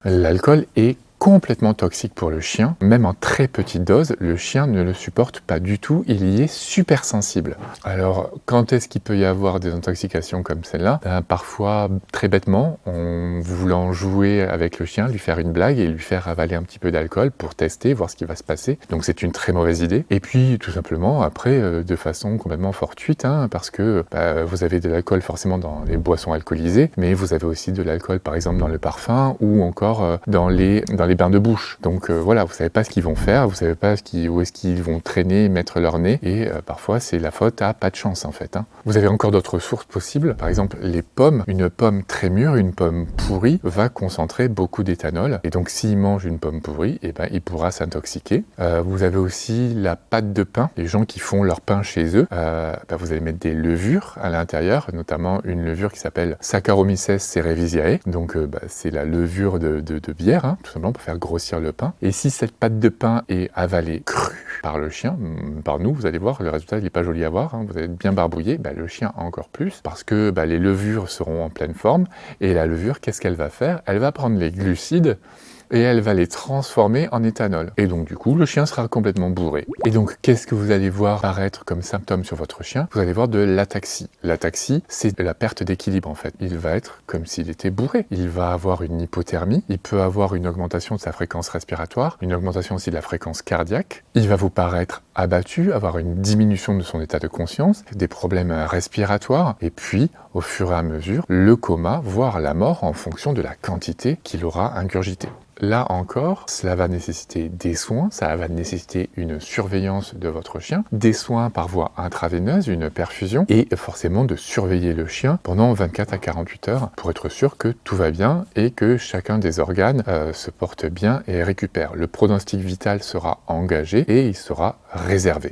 L'alcool est complètement toxique pour le chien, même en très petite dose, le chien ne le supporte pas du tout, il y est super sensible. Alors, quand est-ce qu'il peut y avoir des intoxications comme celle-là? Parfois, très bêtement, en voulant jouer avec le chien, lui faire une blague et lui faire avaler un petit peu d'alcool pour tester, voir ce qui va se passer. Donc c'est une très mauvaise idée. Et puis, tout simplement, après, de façon complètement fortuite, parce que vous avez de l'alcool forcément dans les boissons alcoolisées, mais vous avez aussi de l'alcool, par exemple, dans le parfum ou encore dans les bains de bouche. Donc voilà, vous savez pas ce qu'ils vont faire, vous savez pas où est-ce qu'ils vont traîner, mettre leur nez, et parfois c'est la faute à pas de chance en fait. Vous avez encore d'autres sources possibles, par exemple les pommes. Une pomme très mûre, une pomme pourrie, va concentrer beaucoup d'éthanol, et donc s'il mange une pomme pourrie, il pourra s'intoxiquer. Vous avez aussi la pâte de pain. Les gens qui font leur pain chez eux, vous allez mettre des levures à l'intérieur, notamment une levure qui s'appelle Saccharomyces cerevisiae, donc c'est la levure de bière, tout simplement pour faire grossir le pain. Et si cette pâte de pain est avalée crue par le chien, par nous, vous allez voir, le résultat il n'est pas joli à voir, vous allez être bien barbouillé, le chien encore plus, parce que les levures seront en pleine forme, et la levure, qu'est-ce qu'elle va faire? Elle va prendre les glucides, et elle va les transformer en éthanol. Et donc du coup, le chien sera complètement bourré. Et donc, qu'est-ce que vous allez voir apparaître comme symptôme sur votre chien? Vous allez voir de l'ataxie. L'ataxie, c'est la perte d'équilibre en fait. Il va être comme s'il était bourré. Il va avoir une hypothermie, il peut avoir une augmentation de sa fréquence respiratoire, une augmentation aussi de la fréquence cardiaque. Il va vous paraître abattu, avoir une diminution de son état de conscience, des problèmes respiratoires, et puis, au fur et à mesure, le coma, voire la mort en fonction de la quantité qu'il aura ingurgité. Là encore, cela va nécessiter des soins, ça va nécessiter une surveillance de votre chien, des soins par voie intraveineuse, une perfusion, et forcément de surveiller le chien pendant 24 à 48 heures pour être sûr que tout va bien et que chacun des organes se porte bien et récupère. Le pronostic vital sera engagé et il sera réservé.